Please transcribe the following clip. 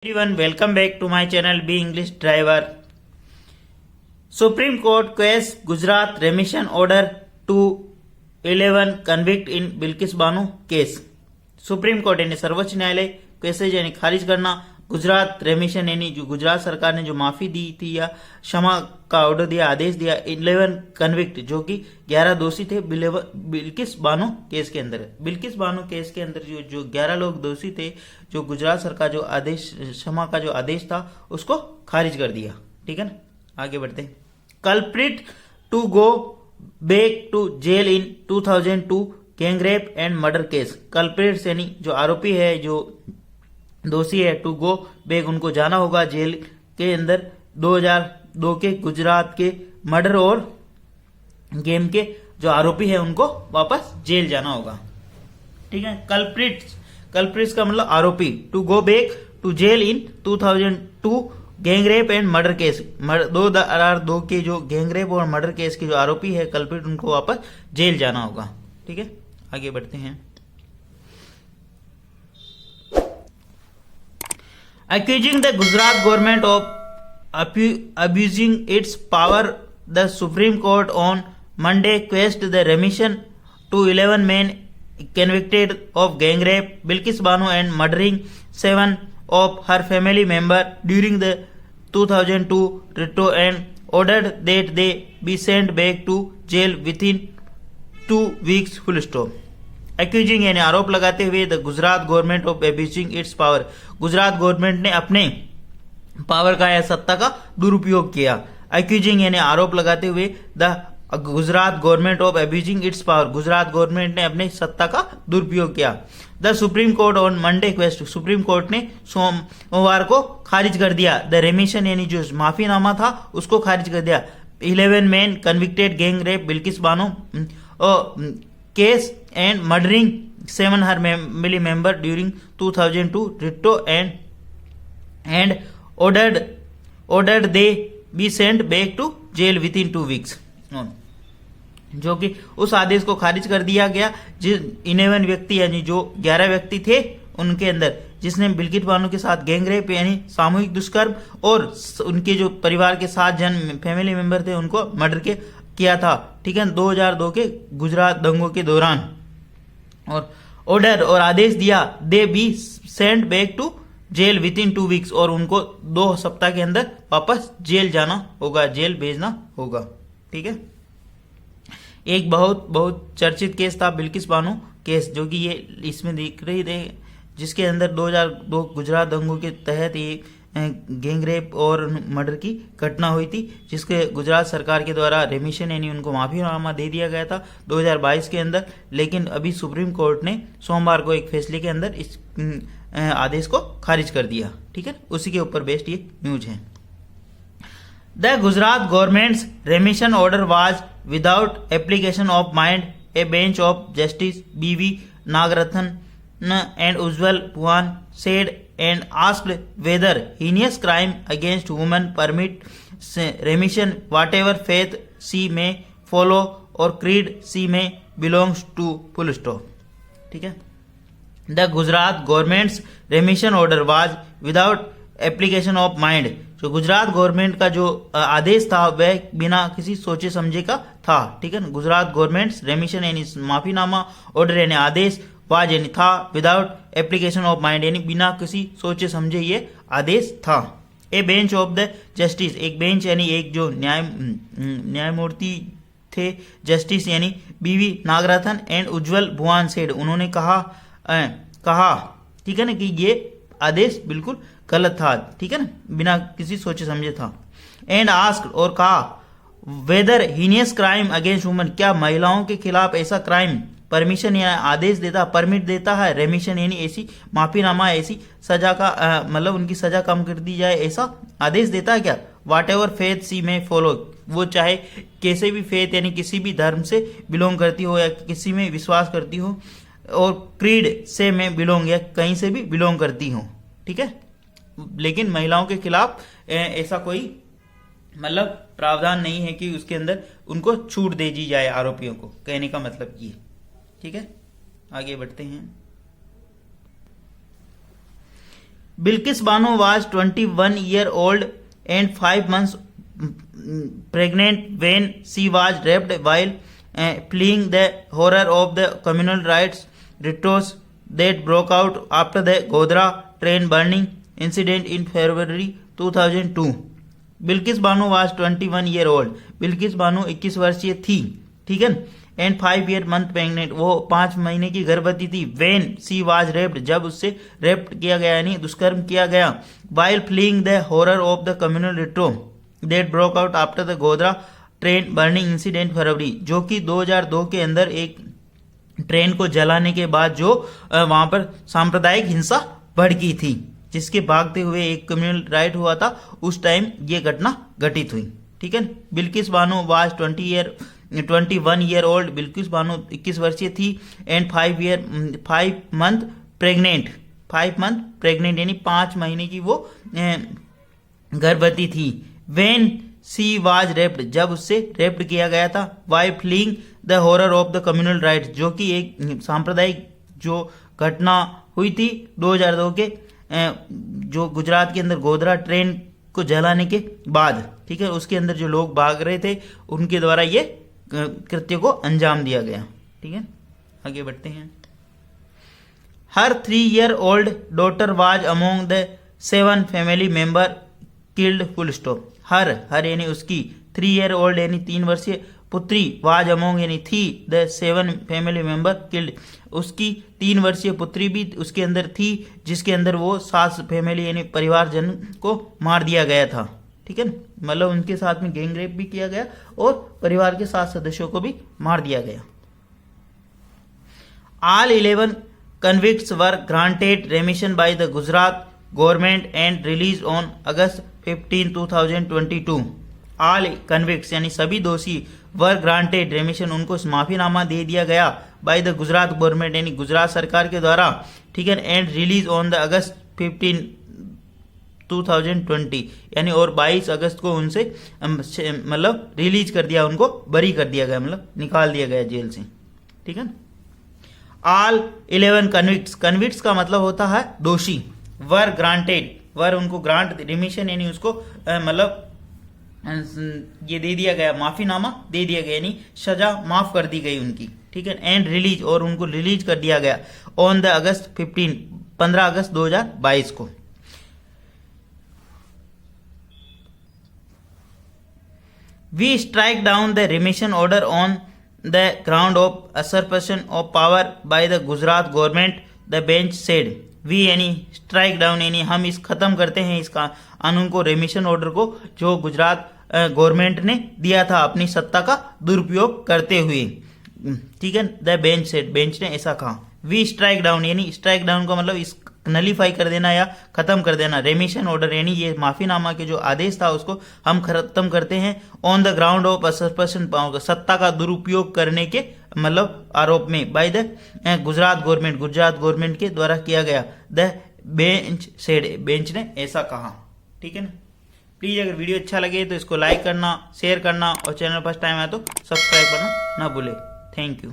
Everyone, welcome back to my channel Be English Driver. Supreme Court quashes Gujarat remission order to 11 convict in Bilkis Banu case. Supreme court यानी सर्वोच्च न्यायालय cases यानी खारिज करना गुजरात रेमिशन यानी जो गुजरात सरकार ने जो माफी दी थी या क्षमा का ऑर्डर दिया, आदेश दिया 11 कन्विक्ट जो कि 11 दोषी थे बिल्किस बानो केस के अंदर। बिल्किस बानो केस के अंदर जो 11 लोग दोषी थे, जो गुजरात सरकार जो आदेश क्षमा का जो आदेश था उसको खारिज कर दिया। ठीक है ना, आगे बढ़ते हैं। Culprit to go back to jail in 2002 gangrape and murder case. Culprits यानी जो आरोपी है, जो दोषी है, टू गो बैक उनको जाना होगा जेल के अंदर 2002 के गुजरात के मर्डर और गेम के जो आरोपी है उनको वापस जेल जाना होगा। ठीक है, कल्प्रिट्स का मतलब आरोपी। To go back to jail in 2002 gangrape and murder case. 2002 के जो गैंगरेप और मर्डर केस के जो आरोपी है कल्प्रिट, उनको वापस जेल जाना होगा। ठीक है, आगे बढ़ते हैं। Accusing the Gujarat government of abusing its power, the Supreme Court on Monday quashed the remission to 11 men convicted of gang rape Bilkis Banu and murdering 7 of her family members during the 2002 trial and ordered that they be sent back to jail within 2 weeks full stop. Accusing यानी आरोप लगाते हुए the Gujarat government of abusing it's power, Gujarat government ने अपने power का या सत्ता का दुरुपयोग किया। एक्यूजिंग यानी आरोप लगाते हुए the Gujarat government of abusing it's power, Gujarat government ने अपने सत्ता का दुरुपयोग किया। The supreme court on Monday quest, supreme court ने सोमवार को खारिज कर दिया द रेमिशन यानी जो माफीनामा था उसको खारिज कर दिया। 11 man convicted gang rape Bilkis Bano case and murdering 7 her family member during 2002 Ritto and ordered they be sent back to jail within 2 weeks, जो कि उस आदेश को खारिज कर दिया गया। जिस 11 व्यक्ति यानी जो 11 व्यक्ति थे उनके अंदर जिसने बिल्किस बानो के साथ गैंग रेप यानी सामूहिक दुष्कर्म और उनके जो परिवार के 7 जन फैमिली मेंबर थे उनको मर्डर किया था। ठीक है, 2002 के गुजरात दंगों के दौरान। और ऑर्डर और आदेश दिया they be sent back to jail within 2 weeks, और उनको 2 सप्ताह के अंदर वापस जेल जाना होगा, जेल भेजना होगा। ठीक है, एक बहुत चर्चित केस था बिल्किस बानो केस, जो कि ये इसमें दिख रही थे, जिसके अंदर 2002 गुजरात दंगों के तहत ये गैंग रेप और मर्डर की घटना हुई थी, जिसके गुजरात सरकार के द्वारा रेमिशन यानी उनको माफीनामा दे दिया गया था 2022 के अंदर। लेकिन अभी सुप्रीम कोर्ट ने सोमवार को एक फैसले के अंदर इस आदेश को खारिज कर दिया। ठीक है, उसी के ऊपर बेस्ड ये न्यूज है। The Gujarat governments रेमिशन order was without application of mind, A bench of justice BV Nagarathna and Ujjwal Puan said and asked whether heinous crime against women permit remission whatever faith she may follow or creed she may belongs to, full stop. ठीक है, the Gujarat government's remission order was without application of mind, जो Gujarat government का जो आदेश था वह बिना किसी सोचे समझे का था। ठीक है, गुजरात गवर्नमेंट रेमिशन यानी माफीनामा, ऑर्डर यानी आदेश, वाज यानी था, विदाउट एप्लीकेशन ऑफ माइंड यानी बिना किसी सोचे समझे ये आदेश था। A bench of the justice, एक बेंच यानी एक जो न्यायमूर्ति थे, जस्टिस यानी BV Nagarathna and Ujjal Bhuyan said, उन्होंने कहा ठीक है ना, कि ये आदेश बिल्कुल गलत था। ठीक है ना, बिना किसी सोचे समझे था। एंड आस्क्ड, और कहा, whether heinous crime against women, क्या महिलाओं के खिलाफ ऐसा क्राइम परमिशन या आदेश देता, परमिट देता है, रेमिशन यानी ऐसी माफीनामा, ऐसी सजा का मतलब उनकी सजा कम कर दी जाए, ऐसा आदेश देता है क्या? वाट एवर फेथ सी में फॉलो, वो चाहे कैसे भी फेथ यानी किसी भी धर्म से बिलोंग करती हो या किसी में विश्वास करती हो, और क्रीड से में बिलोंग या कहीं से भी बिलोंग करती हो। ठीक है, लेकिन महिलाओं के खिलाफ ऐसा कोई मतलब प्रावधान नहीं है कि उसके अंदर उनको छूट दे दी जाए आरोपियों को, कहने का मतलब ये। ठीक है, आगे बढ़ते हैं। Bilkis Bano was 21-year-old and 5 months pregnant when she was raped while fleeing the horror of the communal rights riots that broke out after the Godhra train burning incident in February 2002. Bilkis Bano was 21 year old. Bilkis Bano 21 वर्षीय थी, ठीक है। And 5 year month pregnant, वो 5 महीने की गर्भवती थी। When she was raped, जब उससे रेप्ड किया गया यानी दुष्कर्म किया गया। While fleeing the horror of the communal retro that broke out after the Godhra train burning incident February, जो कि 2002 के अंदर एक ट्रेन को जलाने के बाद जो वहां पर सांप्रदायिक हिंसा भड़की थी, जिसके भागते हुए एक कम्युनल राइट हुआ था, उस टाइम ये घटना घटित हुई, ठीक है। Bilkis Bano was 21 year old. Bilkis Bano 21 वर्षीय थी। And 5 month pregnant, 5 month pregnant यानी 5 महीने की वो गर्भवती थी। वेन सी वाज रेप्ड, जब उससे रेप्ड किया गया था। By fleeing the horror of the communal riots, जो कि एक सांप्रदायिक जो घटना हुई थी 2002 के जो गुजरात के अंदर गोधरा ट्रेन को जलाने के बाद, ठीक है, उसके अंदर जो लोग भाग रहे थे उनके द्वारा ये कृत्य को अंजाम दिया गया, ठीक है। आगे बढ़ते हैं। Her 3 year old daughter was among the 7 family member killed, full stop. Her यानी उसकी, 3 ईयर ओल्ड यानी 3 वर्षीय पुत्री, वाज अमोंग यानी थी, द 7 फैमिली मेंबर किल्ड, उसकी 3 वर्षीय पुत्री भी उसके अंदर थी, जिसके अंदर वो 7 फैमिली यानी परिवारजन को मार दिया गया था, ठीक है। मतलब उनके साथ में गैंग रेप भी किया गया और परिवार के 7 सदस्यों को भी मार दिया गया। All 11 convicts were granted remission by the Gujarat government and released on August 15, 2022. All convicts यानी सभी दोषी were granted remission, उनको माफीनामा दे दिया गया by the गुजरात गवर्नमेंट यानी गुजरात सरकार के द्वारा, ठीक है। एंड रिलीज ऑन द अगस्त 15, 2020 यानी और 22 अगस्त को उनसे मतलब रिलीज कर दिया, उनको बरी कर दिया गया, मतलब निकाल दिया गया जेल से, ठीक है। ऑल 11 कन्विक्ट्स, कन्विक्ट्स का मतलब होता है दोषी। वर ग्रांटेड, वर उनको ग्रांट रिमिशन यानी उसको मतलब ये दे दिया गया, माफीनामा दे दिया गया यानी सजा माफ कर दी गई उनकी, ठीक है। एंड रिलीज, और उनको रिलीज कर दिया गया ऑन द अगस्त 15 अगस्त 2022 को। We strike down the remission order on the ground of usurpation of power by the Gujarat government, the bench said. We यानी स्ट्राइक डाउन यानी हम इस खत्म करते हैं इस कानून को, रेमिशन ऑर्डर को, जो गुजरात गवर्नमेंट ने दिया था अपनी सत्ता का दुरुपयोग करते हुए, ठीक है। द बेंच सेड, बेंच ने ऐसा कहा। वी स्ट्राइक डाउन यानी स्ट्राइक डाउन का मतलब इस नलीफाई कर देना या खत्म कर देना। रेमिशन ऑर्डर यानी ये माफीनामा के जो आदेश था उसको हम खत्म करते हैं on the ground of usurpation power, सत्ता का दुरुपयोग करने के मतलब आरोप में, by the Gujarat government, Gujarat government के द्वारा किया गया। द बेंच सेड, बेंच ने ऐसा कहा, ठीक है ना। प्लीज अगर वीडियो अच्छा लगे तो इसको लाइक करना, शेयर करना और चैनल फर्स्ट टाइम आए तो सब्सक्राइब करना ना भूले। Thank you.